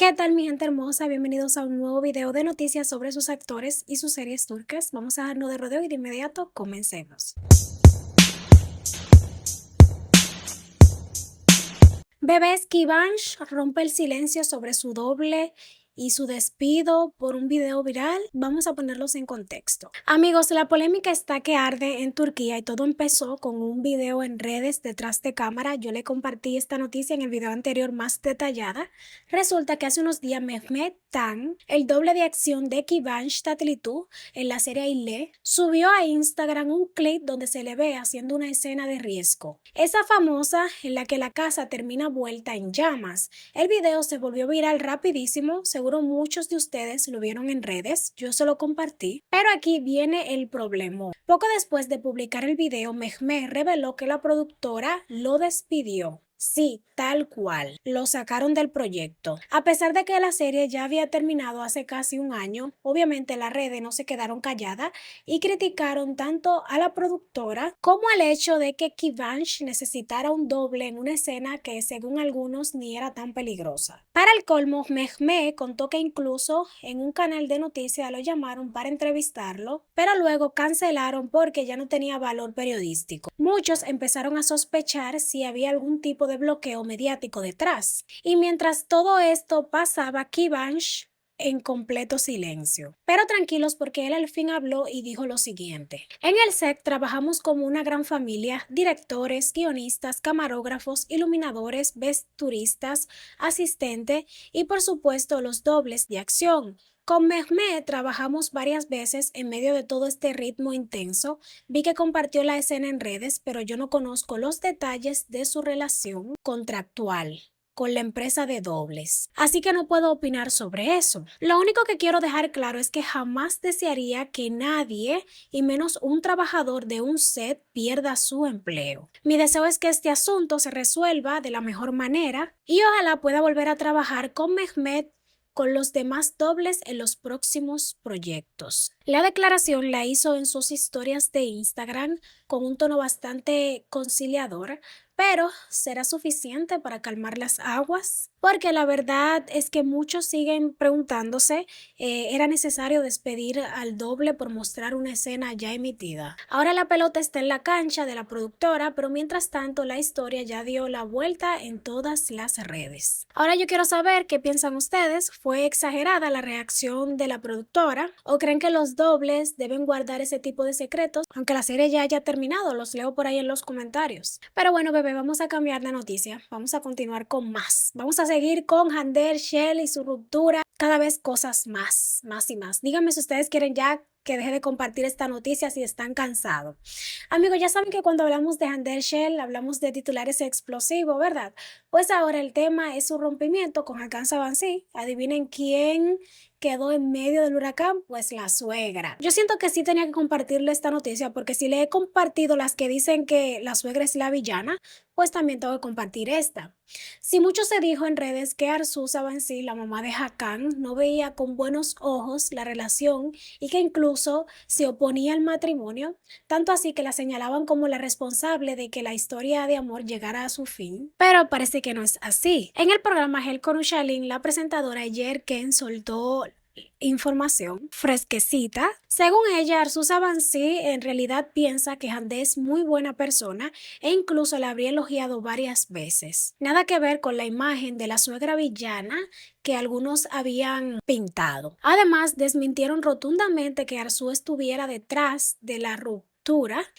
¿Qué tal, mi gente hermosa? Bienvenidos a un nuevo video de noticias sobre sus actores y sus series turcas. Vamos a darnos de rodeo y de inmediato comencemos. Bebés Givenchy rompe el silencio sobre su doble y su despido por un video viral. Vamos a ponerlos en contexto. Amigos, la polémica está que arde en Turquía y todo empezó con un video en redes detrás de cámara. Yo le compartí esta noticia en el video anterior más detallada. Resulta que hace unos días Mehmet Tan, el doble de acción de Givenchy Tatlıtuğ en la serie Aile, subió a Instagram un clip donde se le ve haciendo una escena de riesgo. Esa famosa en la que la casa termina vuelta en llamas. El video se volvió viral rapidísimo, seguro muchos de ustedes lo vieron en redes, yo se lo compartí, pero aquí viene el problema. Poco después de publicar el video, Mehmet reveló que la productora lo despidió. Sí, tal cual. Lo sacaron del proyecto. A pesar de que la serie ya había terminado hace casi un año, obviamente las redes no se quedaron calladas y criticaron tanto a la productora como al hecho de que Givenchy necesitara un doble en una escena que según algunos ni era tan peligrosa. Para el colmo, Mehmet contó que incluso en un canal de noticias lo llamaron para entrevistarlo, pero luego cancelaron porque ya no tenía valor periodístico. Muchos empezaron a sospechar si había algún tipo de bloqueo mediático detrás. Y mientras todo esto pasaba, Givenchy en completo silencio. Pero tranquilos porque él al fin habló y dijo lo siguiente. En el set trabajamos como una gran familia, directores, guionistas, camarógrafos, iluminadores, vesturistas, asistentes y por supuesto los dobles de acción. Con Mehmet trabajamos varias veces en medio de todo este ritmo intenso. Vi que compartió la escena en redes, pero yo no conozco los detalles de su relación contractual con la empresa de dobles, así que no puedo opinar sobre eso. Lo único que quiero dejar claro es que jamás desearía que nadie, y menos un trabajador de un set, pierda su empleo. Mi deseo es que este asunto se resuelva de la mejor manera y ojalá pueda volver a trabajar con Mehmet con los demás dobles en los próximos proyectos. La declaración la hizo en sus historias de Instagram con un tono bastante conciliador, pero ¿será suficiente para calmar las aguas? Porque la verdad es que muchos siguen preguntándose, ¿era necesario despedir al doble por mostrar una escena ya emitida? Ahora la pelota está en la cancha de la productora, pero mientras tanto la historia ya dio la vuelta en todas las redes. Ahora yo quiero saber qué piensan ustedes. ¿Fue exagerada la reacción de la productora? ¿O creen que los dobles deben guardar ese tipo de secretos? Aunque la serie ya haya terminado, los leo por ahí en los comentarios. Pero bueno, bebé, vamos a cambiar de noticia. Vamos a continuar con más. Vamos a seguir con Hande Erçel y su ruptura. Cada vez cosas más y más. Díganme si ustedes quieren ya que deje de compartir esta noticia si están cansados. Amigos, ya saben que cuando hablamos de Hande Erçel hablamos de titulares explosivos, ¿verdad? Pues ahora el tema es su rompimiento con Hakan Sabancı. Adivinen quién quedó en medio del huracán, pues la suegra. Yo siento que sí tenía que compartirle esta noticia porque si le he compartido las que dicen que la suegra es la villana, pues también tengo que compartir esta. Si mucho se dijo en redes que Arzu Sabancı, la mamá de Hakan, no veía con buenos ojos la relación y que incluso se oponía al matrimonio, tanto así que la señalaban como la responsable de que la historia de amor llegara a su fin. Pero parece que no es así. En el programa Hel Konuşalım, la presentadora Yerken soltó información fresquecita. Según ella, Arzu Sabancı en realidad piensa que Hande es muy buena persona e incluso la habría elogiado varias veces. Nada que ver con la imagen de la suegra villana que algunos habían pintado. Además, desmintieron rotundamente que Arzu estuviera detrás de la ruptura.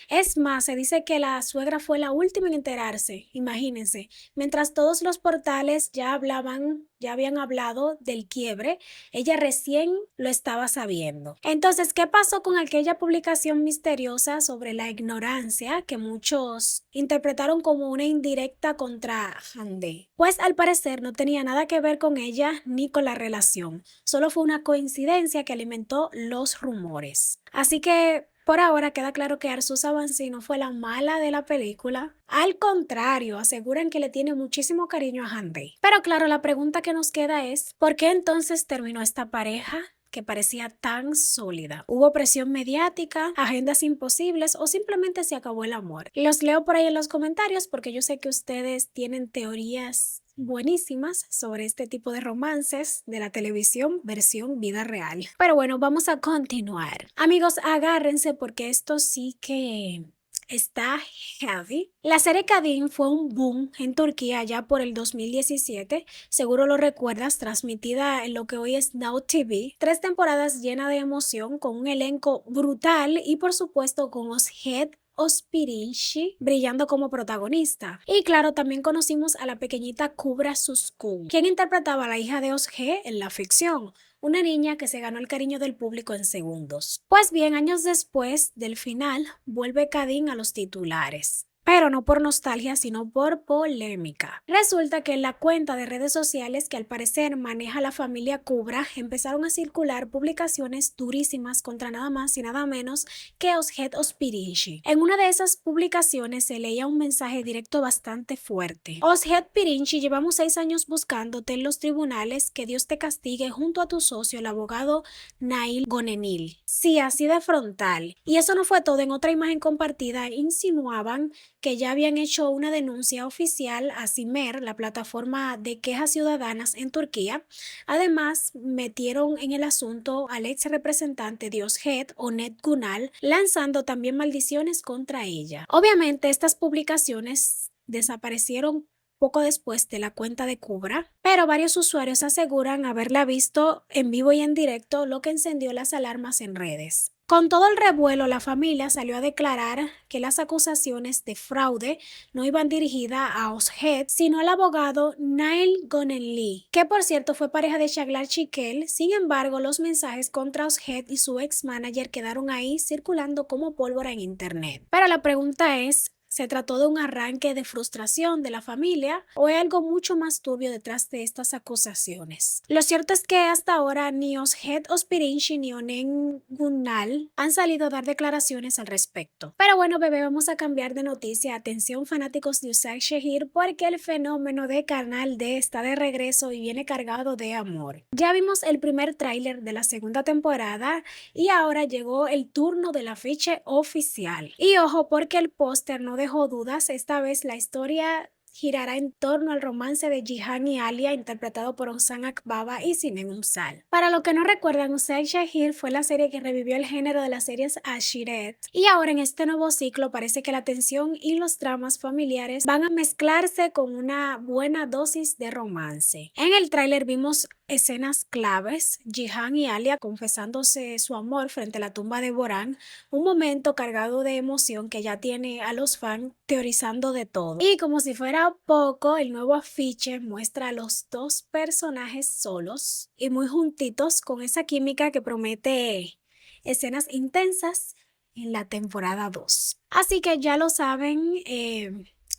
Es más, se dice que la suegra fue la última en enterarse, imagínense, mientras todos los portales ya habían hablado del quiebre, ella recién lo estaba sabiendo. Entonces, ¿qué pasó con aquella publicación misteriosa sobre la ignorancia que muchos interpretaron como una indirecta contra Hande? Pues al parecer no tenía nada que ver con ella ni con la relación, solo fue una coincidencia que alimentó los rumores. Así que por ahora queda claro que Arzu Sabancı no fue la mala de la película. Al contrario, aseguran que le tiene muchísimo cariño a Hande. Pero claro, la pregunta que nos queda es, ¿por qué entonces terminó esta pareja que parecía tan sólida? ¿Hubo presión mediática, agendas imposibles o simplemente se acabó el amor? Los leo por ahí en los comentarios porque yo sé que ustedes tienen teorías buenísimas sobre este tipo de romances de la televisión versión vida real. Pero bueno, vamos a continuar. Amigos, agárrense porque esto sí que está heavy. La serie Kadın fue un boom en Turquía ya por el 2017, seguro lo recuerdas, transmitida en lo que hoy es Now TV. 3 temporadas llenas de emoción, con un elenco brutal y por supuesto con Özge Özpirinçci brillando como protagonista. Y claro, también conocimos a la pequeñita Kubra Suskun, quien interpretaba a la hija de Özge en la ficción, una niña que se ganó el cariño del público en segundos. Pues bien, años después del final, vuelve Kadın a los titulares. Pero no por nostalgia, sino por polémica. Resulta que en la cuenta de redes sociales que al parecer maneja la familia Kubra empezaron a circular publicaciones durísimas contra nada más y nada menos que Özge Özpirinçci. En una de esas publicaciones se leía un mensaje directo bastante fuerte. Özge Özpirinçci, llevamos 6 años buscándote en los tribunales, que Dios te castigue junto a tu socio, el abogado Nail Gonenil. Sí, así de frontal. Y eso no fue todo. En otra imagen compartida insinuaban que ya habían hecho una denuncia oficial a Cimer, la plataforma de quejas ciudadanas en Turquía. Además, metieron en el asunto al ex representante de Özge, Onet Gunal, lanzando también maldiciones contra ella. Obviamente, estas publicaciones desaparecieron poco después de la cuenta de Kubra, pero varios usuarios aseguran haberla visto en vivo y en directo, lo que encendió las alarmas en redes. Con todo el revuelo, la familia salió a declarar que las acusaciones de fraude no iban dirigidas a Özge, sino al abogado Nail Gonenli, que por cierto fue pareja de Çağlar Çikel. Sin embargo, los mensajes contra Özge y su ex manager quedaron ahí circulando como pólvora en internet. Pero la pregunta es, ¿se trató de un arranque de frustración de la familia o hay algo mucho más turbio detrás de estas acusaciones? Lo cierto es que hasta ahora ni Özge Özpirinçci ni Onet Gunal han salido a dar declaraciones al respecto. Pero bueno, bebé, vamos a cambiar de noticia. Atención, fanáticos de Usag Shehir, porque el fenómeno de Canal D está de regreso y viene cargado de amor. Ya vimos el primer tráiler de la segunda temporada y ahora llegó el turno del afiche oficial. Y ojo, porque el póster no dejó dudas. Esta vez la historia girará en torno al romance de Jihan y Alia, interpretado por Ozan Akbaba y Sinem Ünsal. Para los que no recuerdan, Usag Shehir fue la serie que revivió el género de las series Ashiret, y ahora en este nuevo ciclo parece que la tensión y los dramas familiares van a mezclarse con una buena dosis de romance. En el tráiler vimos escenas claves, Jihan y Alia confesándose su amor frente a la tumba de Boran, un momento cargado de emoción que ya tiene a los fans teorizando de todo. Y como si fuera poco, el nuevo afiche muestra a los dos personajes solos y muy juntitos, con esa química que promete escenas intensas en la temporada 2. Así que ya lo saben,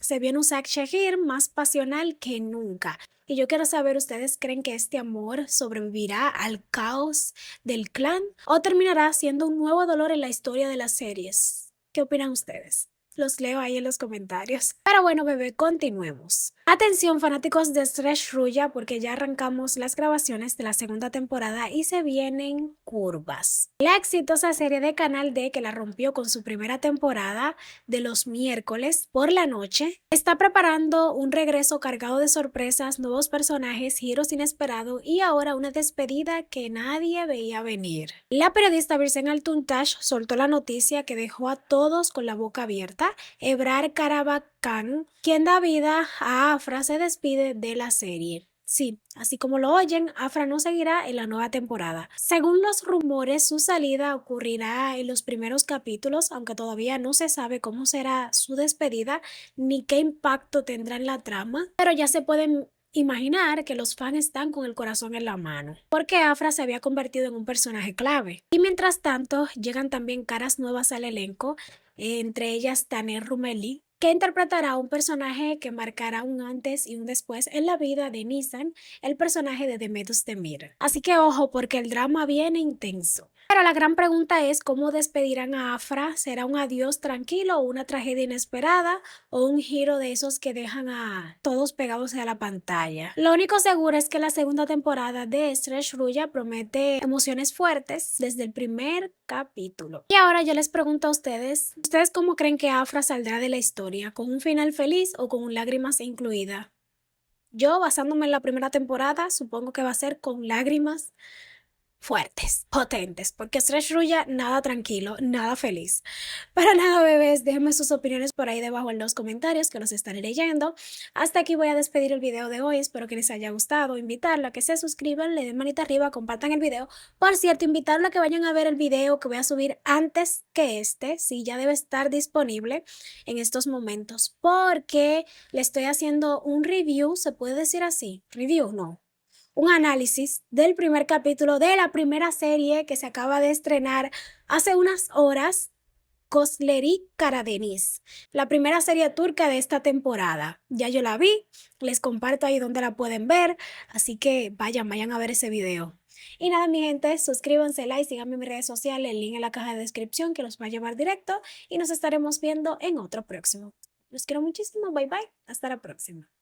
se viene un Usag Shehir más pasional que nunca. Y yo quiero saber, ¿ustedes creen que este amor sobrevivirá al caos del clan o terminará siendo un nuevo dolor en la historia de las series? ¿Qué opinan ustedes? Los leo ahí en los comentarios. Pero bueno, bebé, continuemos. Atención, fanáticos de Stretch Ruya, porque ya arrancamos las grabaciones de la segunda temporada y se vienen curvas. La exitosa serie de Canal D, que la rompió con su primera temporada de los miércoles por la noche, está preparando un regreso cargado de sorpresas, nuevos personajes, giros inesperados y ahora una despedida que nadie veía venir. La periodista Birsen Altuntaş soltó la noticia que dejó a todos con la boca abierta. Ebrar Karabakan, quien da vida a Afra, se despide de la serie. Sí, así como lo oyen, Afra no seguirá en la nueva temporada. Según los rumores, su salida ocurrirá en los primeros capítulos, aunque todavía no se sabe cómo será su despedida ni qué impacto tendrá en la trama, pero ya se pueden imaginar que los fans están con el corazón en la mano, porque Afra se había convertido en un personaje clave. Y mientras tanto, llegan también caras nuevas al elenco, entre ellas Taner Rumeli, que interpretará a un personaje que marcará un antes y un después en la vida de Nisan, el personaje de Demet Özdemir. Así que ojo, porque el drama viene intenso. Pero la gran pregunta es cómo despedirán a Afra. ¿Será un adiós tranquilo, o una tragedia inesperada, o un giro de esos que dejan a todos pegados a la pantalla? Lo único seguro es que la segunda temporada de Stretch Ruya promete emociones fuertes desde el primer capítulo. Y ahora yo les pregunto a ustedes, ¿ustedes cómo creen que Afra saldrá de la historia? ¿Con un final feliz o con lágrimas incluidas? Yo, basándome en la primera temporada, supongo que va a ser con lágrimas fuertes, potentes, porque Stretch Ruya nada tranquilo, nada feliz. Para nada, bebés, déjenme sus opiniones por ahí debajo en los comentarios que los estaré leyendo. Hasta aquí voy a despedir el video de hoy, espero que les haya gustado, invitarlo a que se suscriban, le den manita arriba, compartan el video. Por cierto, invitarlo a que vayan a ver el video que voy a subir antes que este, sí, ya debe estar disponible en estos momentos, porque le estoy haciendo un review, ¿se puede decir así? Review, no, un análisis del primer capítulo de la primera serie que se acaba de estrenar hace unas horas, Gözleri Karadeniz, la primera serie turca de esta temporada. Ya yo la vi, les comparto ahí donde la pueden ver, así que vayan a ver ese video. Y nada, mi gente, suscríbanse, like, síganme en mis redes sociales, el link en la caja de descripción que los va a llevar directo y nos estaremos viendo en otro próximo. Los quiero muchísimo, bye bye, hasta la próxima.